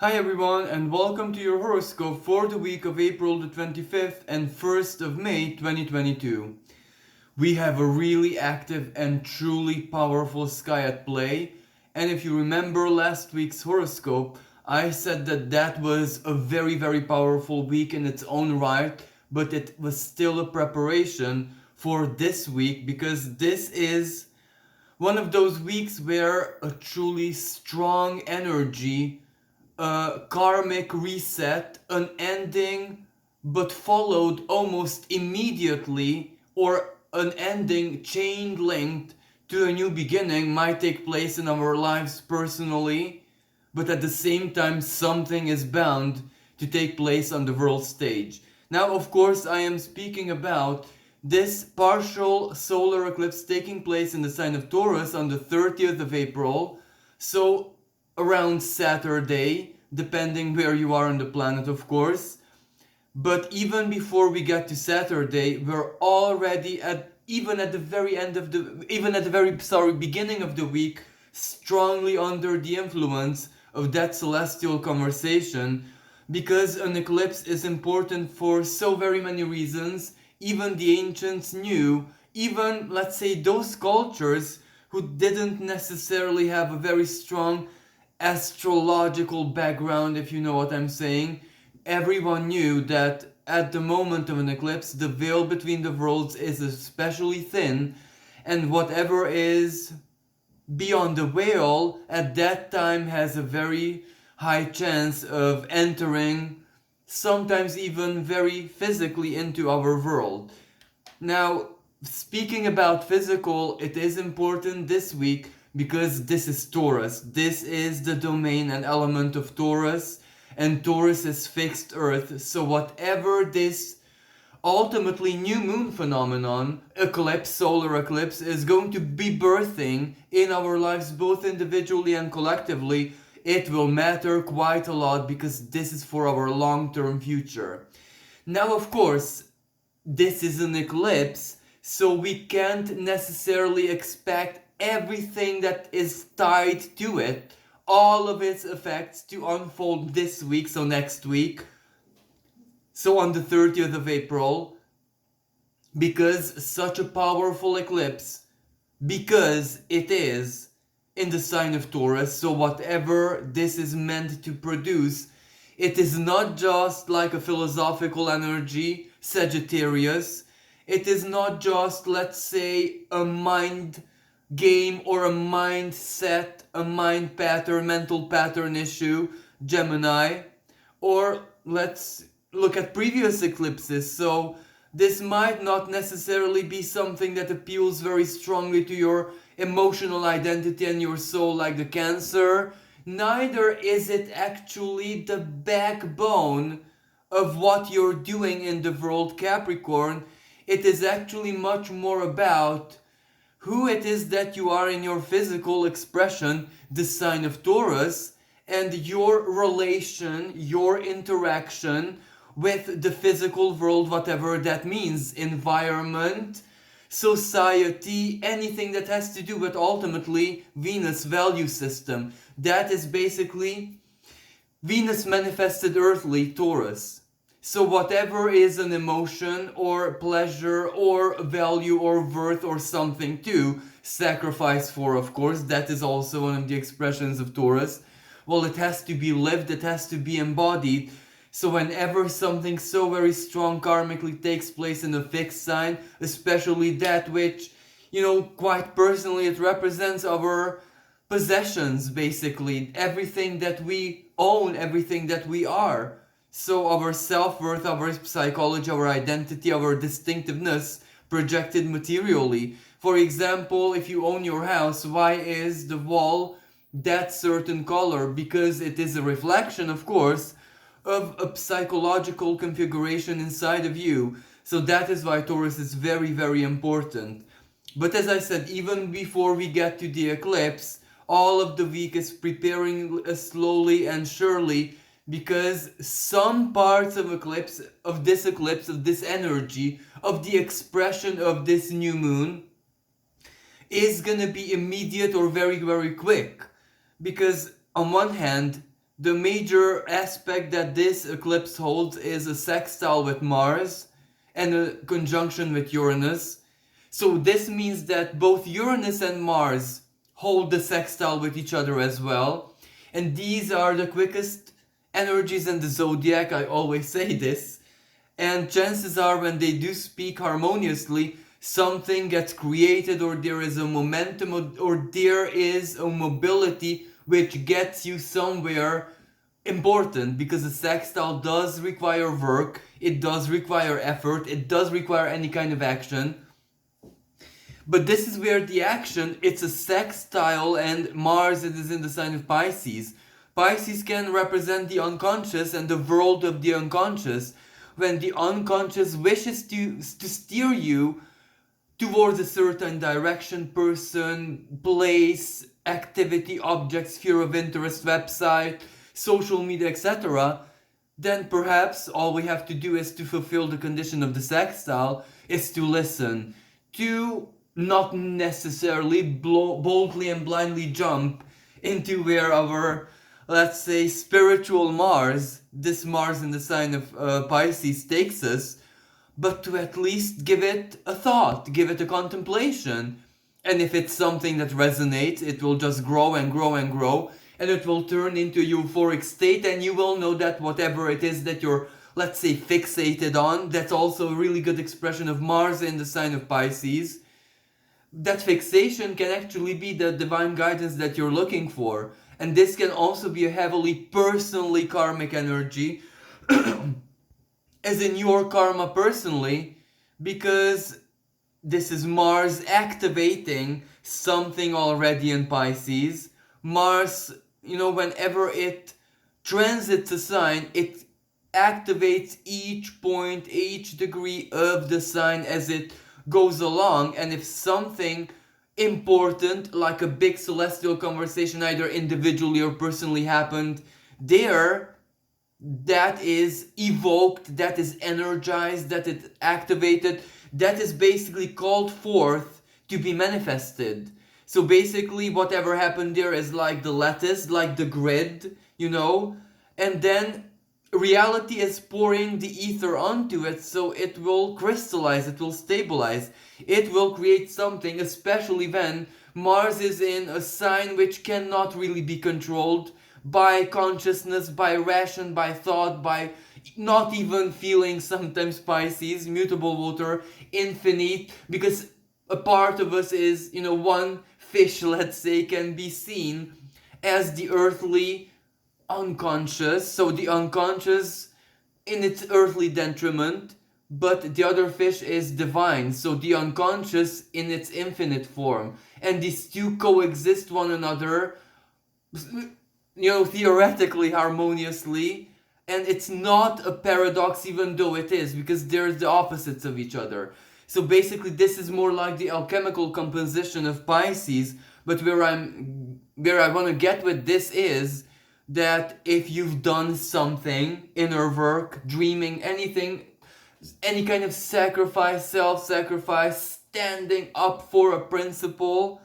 Hi everyone and welcome to your horoscope for the week of April the 25th and 1st of May 2022. We have a really active and truly powerful sky at play, and if you remember last week's horoscope, I said that was a very powerful week in its own right, but it was still a preparation for this week because this is one of those weeks where a truly strong energy, a karmic reset, an ending, but followed almost immediately, or an ending chain linked to a new beginning might take place in our lives personally, but at the same time, something is bound to take place on the world stage. Now, of course, I am speaking about this partial solar eclipse taking place in the sign of Taurus on the 30th of April. So, around Saturday, depending where you are on the planet, of course. But even before we get to Saturday, we're already at the very end of the even at the very beginning of the week, strongly under the influence of that celestial conversation, because an eclipse is important for so very many reasons. Even the ancients knew, even let's say those cultures who didn't necessarily have a very strong astrological background, if you know what I'm saying, everyone knew that at the moment of an eclipse, the veil between the worlds is especially thin, and whatever is beyond the veil at that time has a very high chance of entering, sometimes even very physically, into our world. Now, speaking about physical, it is important this week because this is Taurus. This is the domain and element of Taurus, and Taurus is fixed earth. So whatever this ultimately new moon phenomenon, eclipse, solar eclipse, is going to be birthing in our lives, both individually and collectively, it will matter quite a lot because this is for our long-term future. Now, of course, this is an eclipse, so we can't necessarily expect everything that is tied to it, all of its effects, to unfold this week, so next week, so on the 30th of April, because such a powerful eclipse, because it is in the sign of Taurus, so whatever this is meant to produce, it is not just like a philosophical energy, Sagittarius. It is not just, let's say, a mind game or a mindset, a mind pattern, mental pattern issue, Gemini. Or let's look at previous eclipses. So this might not necessarily be something that appeals very strongly to your emotional identity and your soul, like the Cancer. Neither is it actually the backbone of what you're doing in the world, Capricorn. It is actually much more about who it is that you are in your physical expression, the sign of Taurus, and your relation, your interaction with the physical world, whatever that means, environment, society, anything that has to do with ultimately Venus value system. That is basically Venus manifested earthly Taurus. So whatever is an emotion or pleasure or value or worth or something to sacrifice for, of course, that is also one of the expressions of Taurus. Well, it has to be lived, it has to be embodied. So whenever something so very strong karmically takes place in a fixed sign, especially that which, quite personally, it represents our possessions, basically, everything that we own, everything that we are. So our self-worth, our psychology, our identity, our distinctiveness projected materially. For example, if you own your house, why is the wall that certain color? Because it is a reflection, of course, of a psychological configuration inside of you. So that is why Taurus is very important. But as I said, even before we get to the eclipse, all of the week is preparing slowly and surely, because some parts of this energy, of the expression of this new moon, is gonna be immediate or very quick. Because on one hand, the major aspect that this eclipse holds is a sextile with Mars and a conjunction with Uranus. So this means that both Uranus and Mars hold the sextile with each other as well. And these are the quickest energies in the zodiac, I always say this. And chances are when they do speak harmoniously, something gets created, or there is a momentum, or there is a mobility which gets you somewhere important, because the sextile does require work, it does require effort, it does require any kind of action. But this is where the action, it's a sextile, and Mars, it is in the sign of Pisces. Pisces can represent the unconscious and the world of the unconscious. When the unconscious wishes to steer you towards a certain direction, person, place, activity, object, sphere of interest, website, social media, etc., then perhaps all we have to do is to fulfill the condition of the sextile, is to listen, to not necessarily boldly and blindly jump into where our, let's say, spiritual Mars, this Mars in the sign of Pisces, takes us, but to at least give it a thought, give it a contemplation. And if it's something that resonates, it will just grow and grow and grow, and it will turn into a euphoric state, and you will know that whatever it is that you're, let's say, fixated on, that's also a really good expression of Mars in the sign of Pisces. That fixation can actually be the divine guidance that you're looking for. And this can also be a heavily personally karmic energy, as in your karma personally, because this is Mars activating something already in Pisces. Mars, whenever it transits a sign, it activates each point, each degree of the sign as it goes along. And if something important, like a big celestial conversation, either individually or personally happened there, that is evoked, that is energized, that is activated, that is basically called forth to be manifested. So basically whatever happened there is like the lattice, like the grid, and then reality is pouring the ether onto it, so it will crystallize, it will stabilize, it will create something, especially when Mars is in a sign which cannot really be controlled by consciousness, by ration, by thought, by not even feeling. Sometimes Pisces, mutable water, infinite, because a part of us is, one fish, let's say, can be seen as the earthly unconscious, so the unconscious in its earthly detriment, but the other fish is divine, so the unconscious in its infinite form, and these two coexist one another, theoretically harmoniously, and it's not a paradox, even though it is, because they're the opposites of each other. So basically this is more like the alchemical composition of Pisces, but where I want to get with this is that if you've done something, inner work, dreaming, anything, any kind of sacrifice, self-sacrifice, standing up for a principle,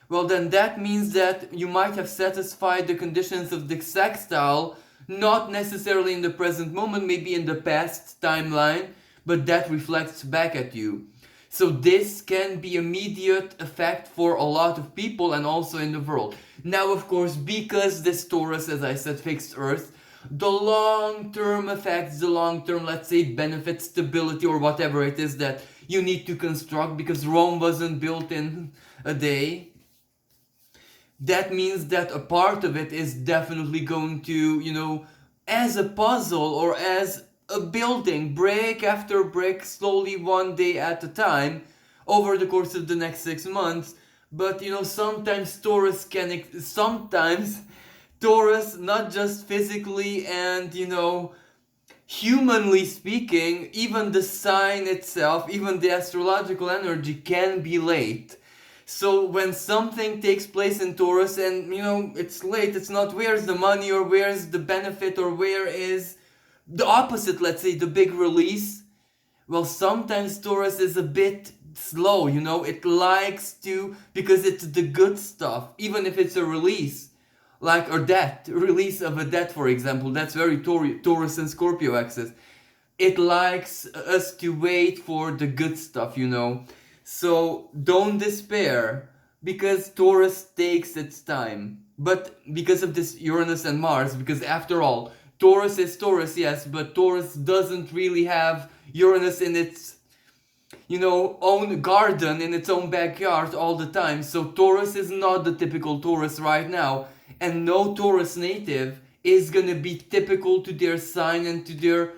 well then that means that you might have satisfied the conditions of the sextile, not necessarily in the present moment, maybe in the past timeline, but that reflects back at you. So this can be immediate effect for a lot of people and also in the world. Now, of course, because this Taurus, as I said, fixed Earth, the long-term effects, the long-term, let's say, benefit, stability, or whatever it is that you need to construct, because Rome wasn't built in a day, that means that a part of it is definitely going to, as a puzzle or as a building, brick after brick, slowly, one day at a time, over the course of the next 6 months. But sometimes Taurus, not just physically and humanly speaking, even the sign itself, even the astrological energy can be late. So when something takes place in Taurus and it's late, it's not where's the money or where's the benefit or where is the opposite, let's say, the big release. Well, sometimes Taurus is a bit slow, it likes to, because it's the good stuff, even if it's a release. like a death, release of a death, for example. That's very Taurus and Scorpio axis. It likes us to wait for the good stuff, you know. So don't despair, because Taurus takes its time. But because of this Uranus and Mars, because after all, Taurus is Taurus, yes, but Taurus doesn't really have Uranus in its, you know, own garden, in its own backyard all the time. So Taurus is not the typical Taurus right now, and no Taurus native is gonna be typical to their sign and to their,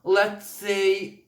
let's say,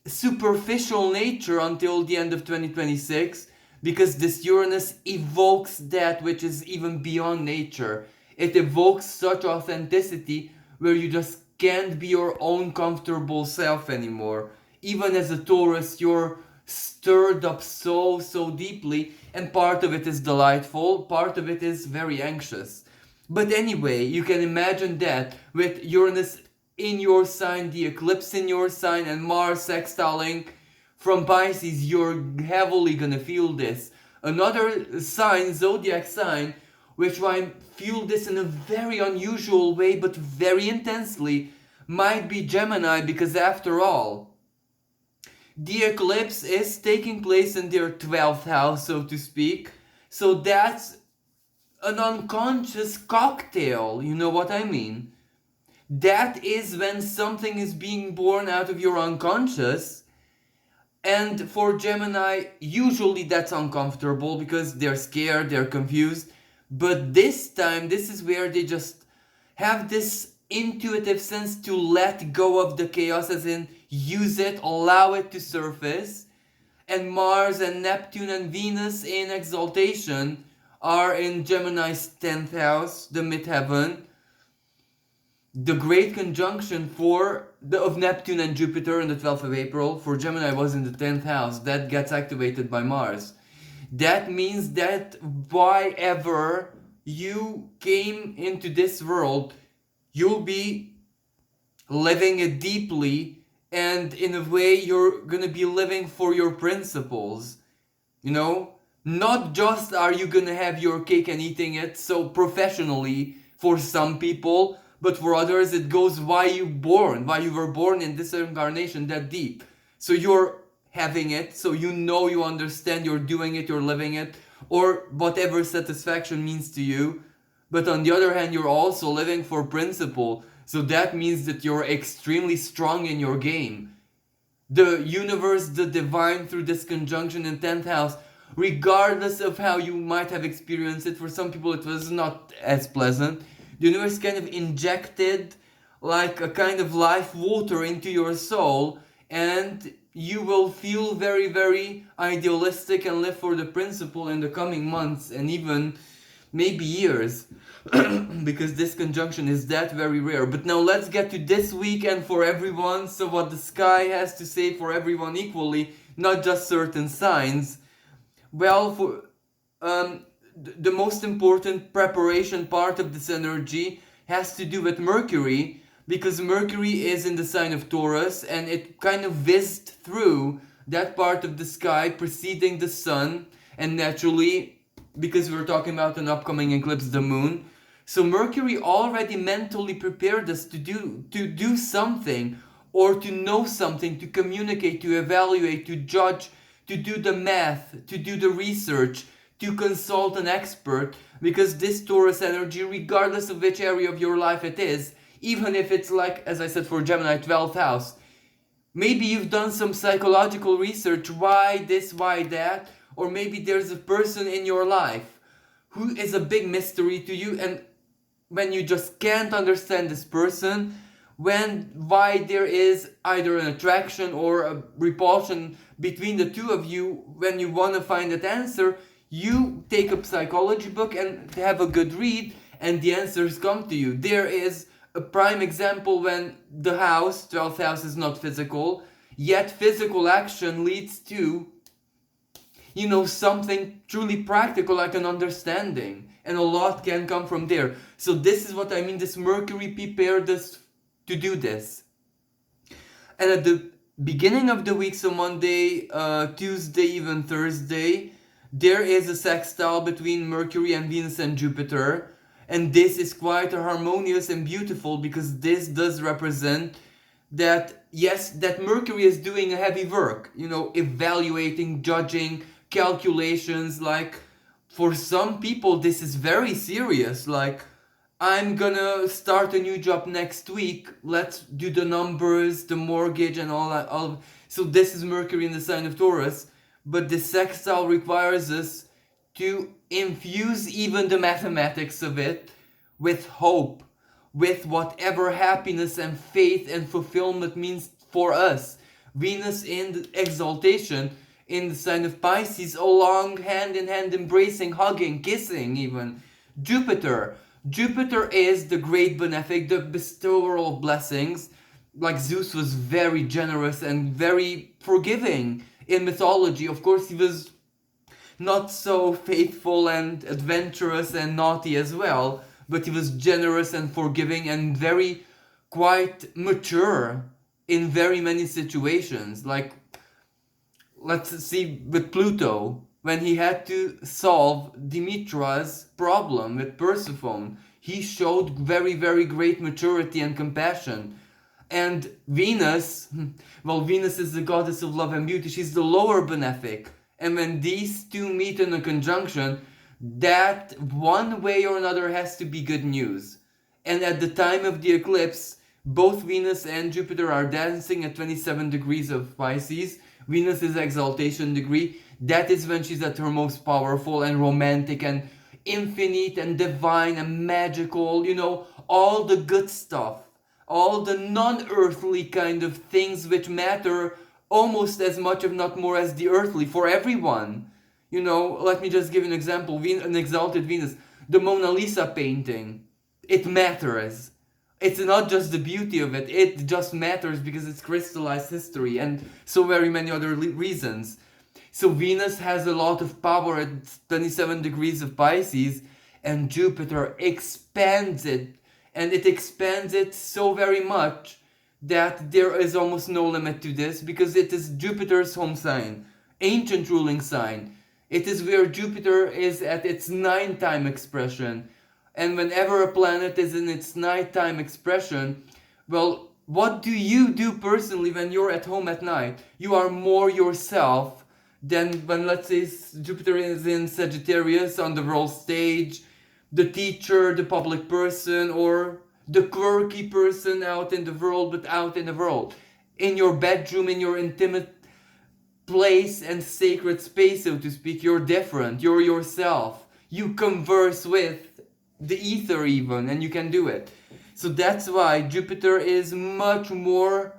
superficial nature until the end of 2026, because this Uranus evokes that which is even beyond nature. It evokes such authenticity where you just can't be your own comfortable self anymore. Even as a Taurus, you're stirred up so deeply, and part of it is delightful, part of it is very anxious. But anyway, you can imagine that with Uranus in your sign, the eclipse in your sign, and Mars sextiling from Pisces, you're heavily gonna feel this. Another sign, zodiac sign, which might feel this in a very unusual way but very intensely, might be Gemini, because after all, the eclipse is taking place in their 12th house, so to speak. So that's an unconscious cocktail, you know what I mean? That is when something is being born out of your unconscious. And for Gemini, usually that's uncomfortable because they're scared, they're confused. But this time, this is where they just have this intuitive sense to let go of the chaos, as in use it, allow it to surface. And Mars and Neptune and Venus in exaltation are in Gemini's 10th house, the midheaven. The great conjunction of Neptune and Jupiter on the 12th of April for Gemini was in the 10th house. That gets activated by Mars. That means that why ever you came into this world, you'll be living it deeply, and in a way you're gonna be living for your principles. You know? Not just are you gonna have your cake and eating it so professionally for some people, but for others it goes why you were born in this incarnation that deep. So you're having it, so you know, you understand, you're doing it, you're living it, or whatever satisfaction means to you. But on the other hand, you're also living for principle. So that means that you're extremely strong in your game. The universe, the divine, through this conjunction in 10th house, regardless of how you might have experienced it, for some people it was not as pleasant. The universe kind of injected like a kind of life water into your soul, and you will feel very idealistic and live for the principle in the coming months and even maybe years. Because this conjunction is that very rare. But now let's get to this weekend for everyone. So what the sky has to say for everyone equally, not just certain signs. Well, for the most important preparation part of this energy has to do with Mercury, because Mercury is in the sign of Taurus, and it kind of whizzed through that part of the sky preceding the sun, and naturally, because we're talking about an upcoming eclipse, the moon. So Mercury already mentally prepared us to do something, or to know something, to communicate, to evaluate, to judge, to do the math, to do the research, to consult an expert, because this Taurus energy, regardless of which area of your life it is, even if it's like, as I said, for Gemini, 12th house, maybe you've done some psychological research, why this, why that, or maybe there's a person in your life who is a big mystery to you, and when you just can't understand this person, why there is either an attraction or a repulsion between the two of you, when you want to find that answer, you take a psychology book and have a good read, and the answers come to you. There is a prime example when the house, 12th house, is not physical, yet physical action leads to, you know, something truly practical, like an understanding, and a lot can come from there. So this is what I mean, this Mercury prepared us to do this. And at the beginning of the week, so Monday, Tuesday, even Thursday, there is a sextile between Mercury and Venus and Jupiter. And this is quite harmonious and beautiful, because this does represent that, yes, that Mercury is doing a heavy work, evaluating, judging, calculations. Like, for some people, this is very serious. Like, I'm gonna start a new job next week. Let's do the numbers, the mortgage, and all that. So this is Mercury in the sign of Taurus, but the sextile requires us to infuse even the mathematics of it with hope, with whatever happiness and faith and fulfillment means for us. Venus in the exaltation in the sign of Pisces, along hand in hand, embracing, hugging, kissing even. Jupiter is the great benefic, the bestower of blessings. Like, Zeus was very generous and very forgiving in mythology. Of course, he was not so faithful and adventurous and naughty as well, but he was generous and forgiving and very quite mature in very many situations. Like, let's see with Pluto, when he had to solve Demetra's problem with Persephone, he showed very, very great maturity and compassion. And Venus, well, Venus is the goddess of love and beauty. She's the lower benefic. And when these two meet in a conjunction, that one way or another has to be good news. And at the time of the eclipse, both Venus and Jupiter are dancing at 27 degrees of Pisces. Venus is exaltation degree. That is when she's at her most powerful and romantic and infinite and divine and magical, all the good stuff. All the non-earthly kind of things which matter almost as much, if not more, as the earthly for everyone. Let me just give an example. An exalted Venus, the Mona Lisa painting, it matters. It's not just the beauty of it, it just matters because it's crystallized history and so very many other reasons. So Venus has a lot of power at 27 degrees of Pisces, and Jupiter expands it. And it expands it so very much that there is almost no limit to this, because it is Jupiter's home sign, ancient ruling sign. It is where Jupiter is at its nighttime expression. And whenever a planet is in its nighttime expression, well, what do you do personally when you're at home at night? You are more yourself than when, let's say, Jupiter is in Sagittarius on the world stage, the teacher, the public person, or the quirky person out in the world, but out in the world. In your bedroom, in your intimate place and sacred space, so to speak, you're different. You're yourself. You converse with the ether even, and you can do it. So that's why Jupiter is much more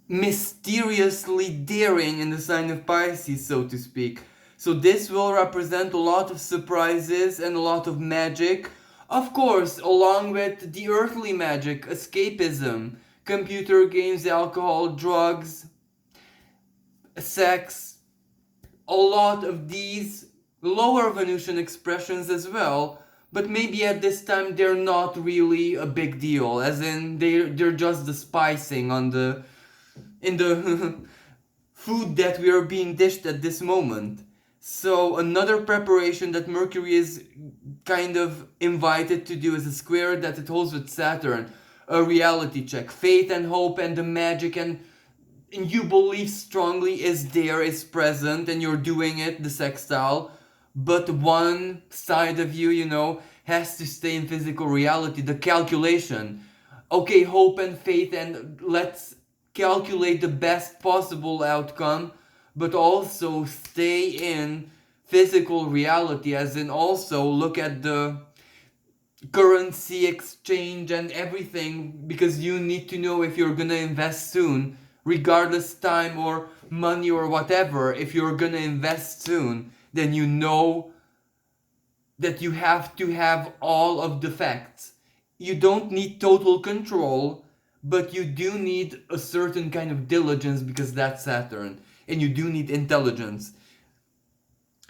mysteriously daring in the sign of Pisces, so to speak. So this will represent a lot of surprises and a lot of magic. Of course, along with the earthly magic, escapism, computer games, alcohol, drugs, sex, a lot of these lower Venusian expressions as well. But maybe at this time they're not really a big deal, as in they're just the spicing in the food that we are being dished at this moment. So another preparation that Mercury is kind of invited to do is a square that it holds with Saturn, a reality check. Faith and hope and the magic and you believe strongly is there, is present, and you're doing it, the sextile. But one side of you, has to stay in physical reality, the calculation. Okay, hope and faith, and let's calculate the best possible outcome, but also stay in physical reality, as in also look at the currency exchange and everything, because you need to know if you're gonna invest soon, regardless time or money or whatever. If you're gonna invest soon, then you know that you have to have all of the facts. You don't need total control, but you do need a certain kind of diligence, because that's Saturn. And you do need intelligence.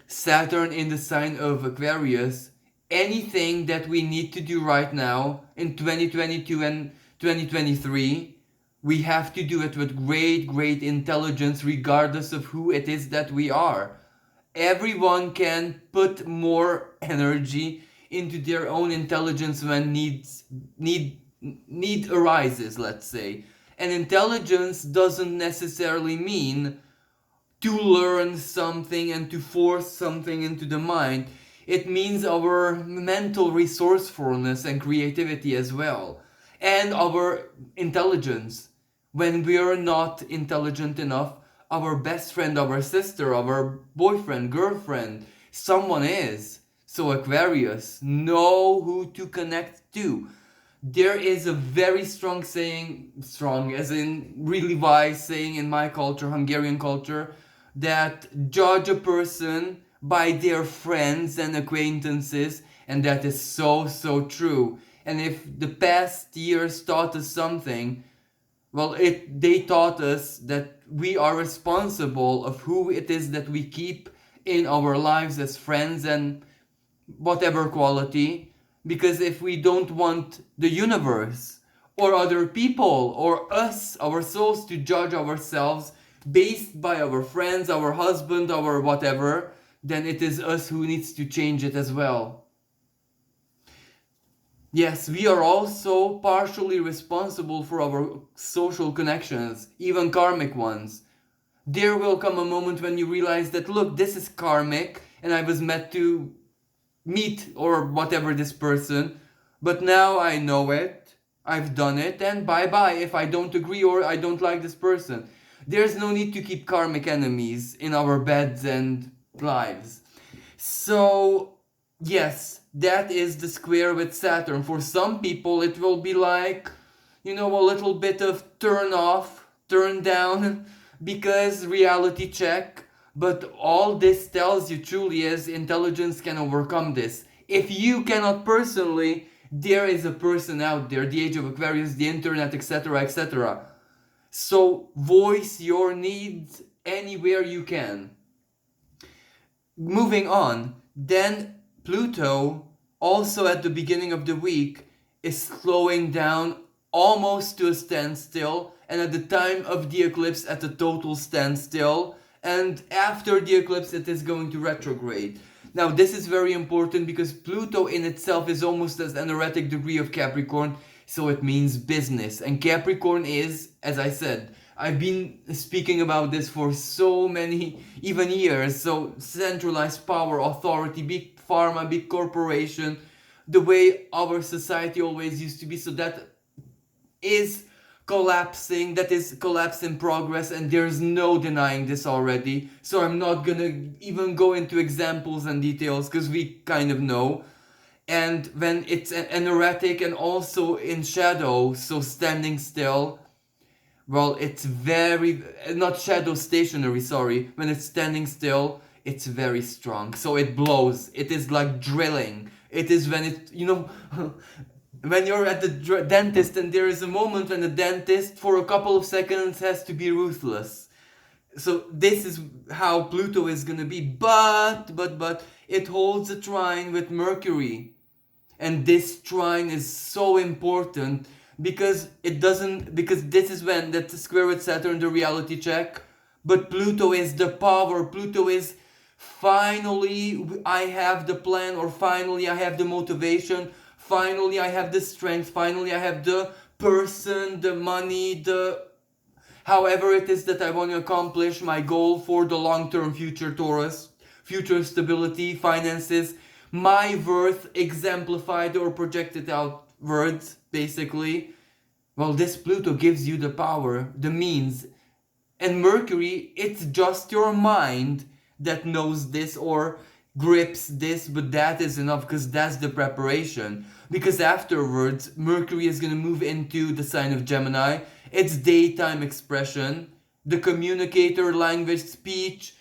Saturn in the sign of Aquarius, anything that we need to do right now in 2022 and 2023, we have to do it with great, great intelligence, regardless of who it is that we are. everyone can put more energy into their own intelligence when need arises, let's say. And intelligence doesn't necessarily mean to learn something and to force something into the mind. It means our mental resourcefulness and creativity as well, and our intelligence. When we are not intelligent enough, our best friend, our sister, our boyfriend, girlfriend, someone is. So, Aquarius, know who to connect to. There is a very strong saying, strong as in really wise saying in my culture, Hungarian culture, that judge a person by their friends and acquaintances, and that is so, so true. And if the past years taught us something, well, they taught us that we are responsible of who it is that we keep in our lives as friends and whatever quality, because if we don't want the universe or other people or us, our souls, to judge ourselves based by our friends, our husband, our whatever, then it is us who needs to change it as well. Yes, we are also partially responsible for our social connections, even karmic ones. There will come a moment when you realize that, look, this is karmic and I was meant to meet or whatever this person, but now I know it, I've done it, and bye bye if I don't agree or I don't like this person. There's no need to keep karmic enemies in our beds and lives. So, yes, that is the square with Saturn. For some people, it will be like, a little bit of turn off, turn down, because reality check. But all this tells you truly is intelligence can overcome this. If you cannot personally, there is a person out there, the age of Aquarius, the internet, etc., etc. So voice your needs anywhere you can. Moving on, then Pluto, also at the beginning of the week, is slowing down almost to a standstill, and at the time of the eclipse at a total standstill, and after the eclipse it is going to retrograde. Now this is very important because Pluto in itself is almost as an erratic degree of Capricorn, so it means business. And Capricorn is, as I said, I've been speaking about this for so many, even years, so centralized power, authority, big pharma, big corporation, the way our society always used to be, so that is collapsing, that is collapse in progress, and there's no denying this already. So I'm not gonna even go into examples and details because we kind of know. And when it's an erratic and also in shadow, so standing still, well, it's very, not shadow stationary, sorry, when it's standing still, it's very strong. So it blows, it is like drilling. It is when it, when you're at the dentist and there is a moment when the dentist for a couple of seconds has to be ruthless. So this is how Pluto is gonna be, but it holds a trine with Mercury, and this trine is so important because this is when that's square with Saturn, the reality check, but Pluto is the power. Pluto is finally I have the plan, or finally I have the motivation, finally I have the strength, finally I have the person, the money, the however it is that I want to accomplish my goal for the long-term future, Taurus, future stability, finances, my worth exemplified or projected outwards, basically. Well, this Pluto gives you the power, the means. And Mercury, it's just your mind that knows this or grips this, but that is enough because that's the preparation. Because afterwards, Mercury is going to move into the sign of Gemini. It's daytime expression, the communicator, language, speech,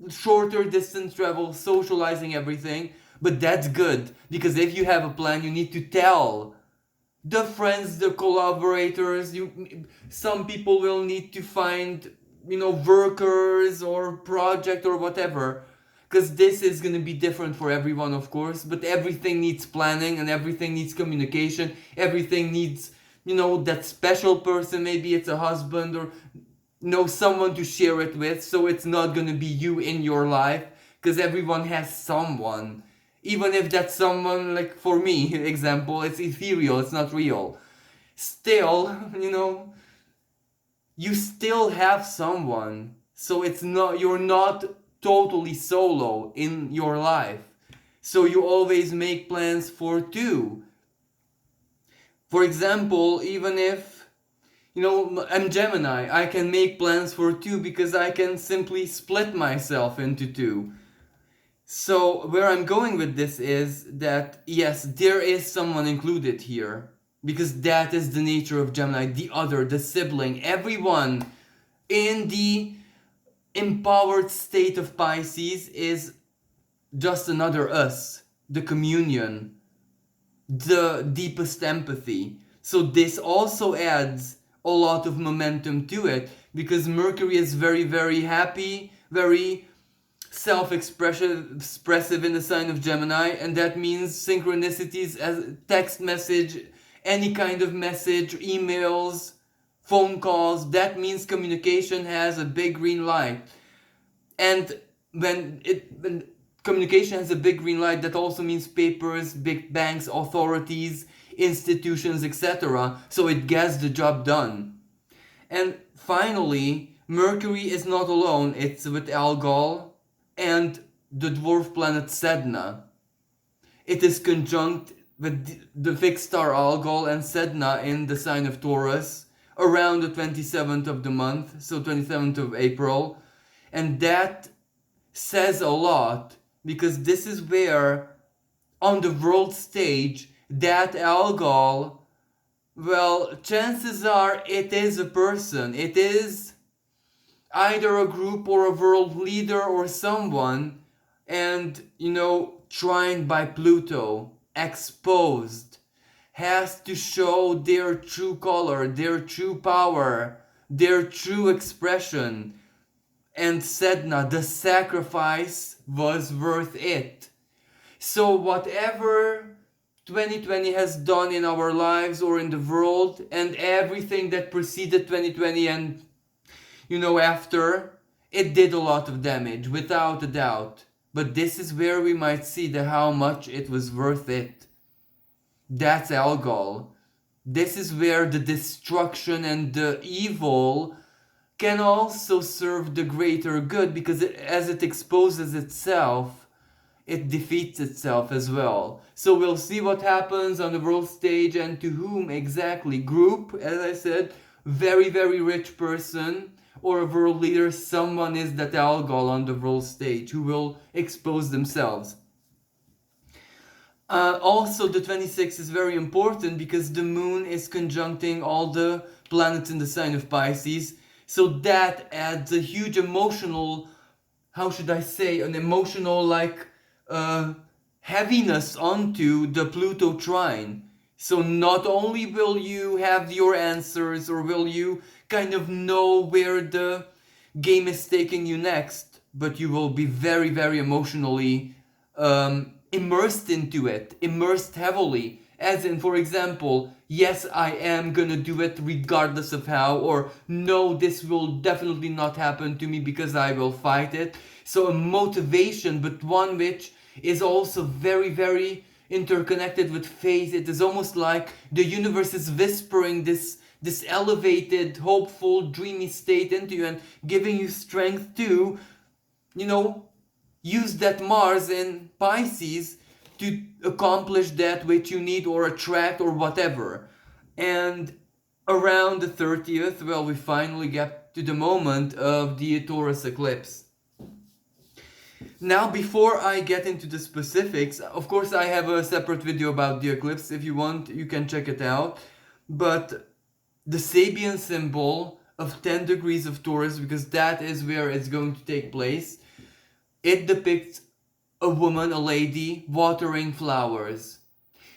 shorter distance travel, socializing, everything. But that's good because if you have a plan, you need to tell the friends, the collaborators. Some people will need to find, workers or project or whatever, because this is going to be different for everyone, of course, but everything needs planning and everything needs communication. Everything needs, that special person. Maybe it's a husband or someone to share it with, so it's not going to be you in your life, because everyone has someone. Even if that someone, like for me, example, it's ethereal, it's not real. Still, you still have someone. So you're not totally solo in your life. So you always make plans for two. For example, even if, I'm Gemini, I can make plans for two because I can simply split myself into two. So where I'm going with this is that yes, there is someone included here because that is the nature of Gemini, the other, the sibling, everyone in the empowered state of Pisces is just another us, the communion, the deepest empathy. So this also adds a lot of momentum to it because Mercury is very, very happy, very self-expressive in the sign of Gemini, and that means synchronicities as text message, any kind of message, emails, phone calls, that means communication has a big green light. And when communication has a big green light, that also means papers, big banks, authorities, institutions, etc. So it gets the job done. And finally, Mercury is not alone, it's with Algol and the dwarf planet Sedna. It is conjunct with the fixed star Algol and Sedna in the sign of Taurus around the 27th of the month, so 27th of April. And that says a lot because this is where on the world stage that Algol, well, chances are it is a person. It is either a group or a world leader or someone, and trined by Pluto, exposed, has to show their true color, their true power, their true expression. And Sedna, the sacrifice was worth it. So whatever 2020 has done in our lives or in the world, and everything that preceded 2020 and after, it did a lot of damage, without a doubt. But this is where we might see how much it was worth it. That's Algol. This is where the destruction and the evil can also serve the greater good, because as it exposes itself, it defeats itself as well. So we'll see what happens on the world stage and to whom exactly. Group, as I said, very, very rich person, or a world leader, someone is that Algol on the world stage who will expose themselves. Also, the 26th is very important because the moon is conjuncting all the planets in the sign of Pisces. So that adds a huge emotional, how should I say, an emotional heaviness onto the Pluto trine. So not only will you have your answers or will you kind of know where the game is taking you next, but you will be very, very emotionally immersed into it, immersed heavily. As in, for example, yes, I am gonna do it regardless of how, or no, this will definitely not happen to me because I will fight it. So a motivation, but one which is also very, very interconnected with faith. It is almost like the universe is whispering this elevated, hopeful, dreamy state into you and giving you strength to, use that Mars in Pisces to accomplish that which you need or attract or whatever. And around the 30th, well, we finally get to the moment of the Taurus eclipse. Now, before I get into the specifics, of course I have a separate video about the eclipse. If you want, you can check it out. But the Sabian symbol of 10 degrees of Taurus, because that is where it's going to take place, it depicts a woman, a lady, watering flowers.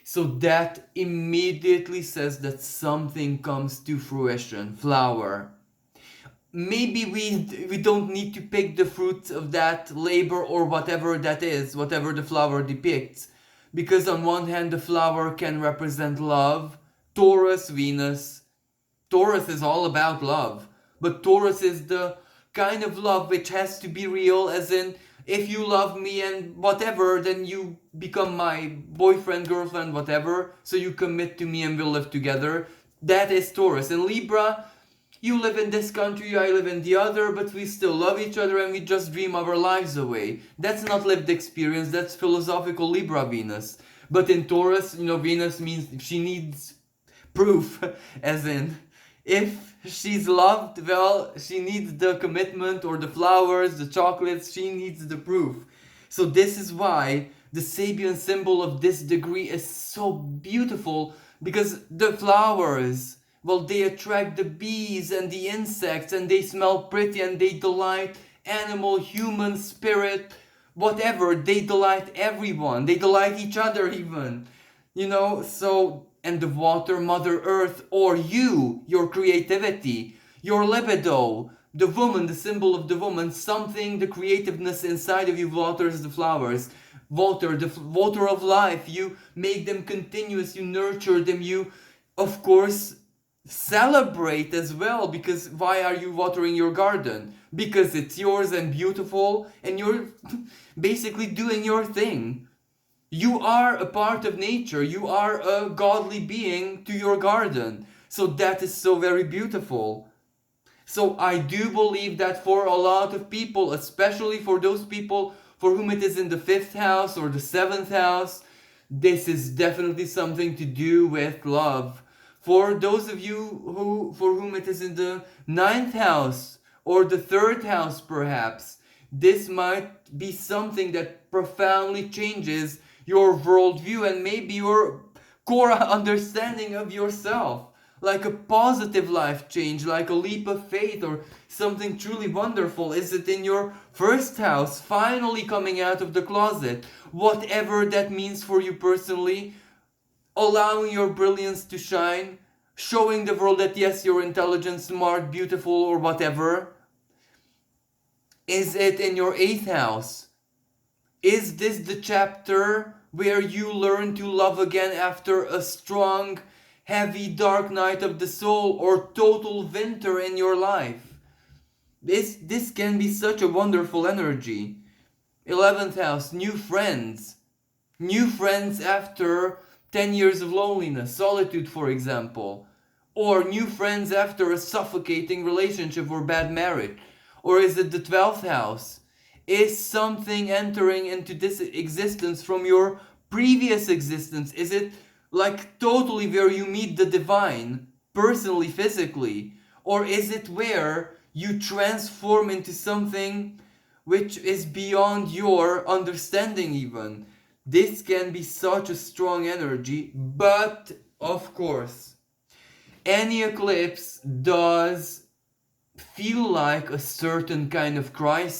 So that immediately says that something comes to fruition. Flower. Maybe we don't need to pick the fruits of that labor or whatever that is, whatever the flower depicts. Because on one hand, the flower can represent love. Taurus, Venus. Taurus is all about love. But Taurus is the kind of love which has to be real, as in if you love me and whatever, then you become my boyfriend, girlfriend, whatever. So you commit to me and we'll live together. That is Taurus. And Libra, you live in this country, I live in the other, but we still love each other and we just dream our lives away. That's not lived experience, that's philosophical Libra Venus. But in Taurus, Venus means she needs proof, as in, if she's loved, well, she needs the commitment or the flowers, the chocolates, she needs the proof. So this is why the Sabian symbol of this degree is so beautiful, because the flowers, well, they attract the bees and the insects, and they smell pretty and they delight animal, human, spirit, whatever. They delight everyone. They delight each other even. So, and the water, Mother Earth, or you, your creativity, your libido, the woman, the symbol of the woman, something, the creativeness inside of you waters the flowers. Water, the water of life, you make them continuous, you nurture them, you, of course, celebrate as well, because why are you watering your garden? Because it's yours and beautiful, and you're basically doing your thing. You are a part of nature, you are a godly being to your garden. So that is so very beautiful. So I do believe that for a lot of people, especially for those people for whom it is in the 5th house or the 7th house, this is definitely something to do with love. For those of you for whom it is in the 9th house or the 3rd house perhaps, this might be something that profoundly changes your worldview and maybe your core understanding of yourself. Like a positive life change, like a leap of faith or something truly wonderful. Is it in your 1st house, finally coming out of the closet? Whatever that means for you personally, allowing your brilliance to shine, showing the world that yes, you're intelligent, smart, beautiful, or whatever. Is it in your 8th house? Is this the chapter where you learn to love again after a strong, heavy, dark night of the soul or total winter in your life? This can be such a wonderful energy. 11th house, new friends. New friends after 10 years of loneliness, solitude for example. Or new friends after a suffocating relationship or bad marriage. Or is it the 12th house? Is something entering into this existence from your previous existence? Is it like totally where you meet the divine, personally, physically? Or is it where you transform into something which is beyond your understanding even? This can be such a strong energy, but of course, any eclipse does feel like a certain kind of crisis.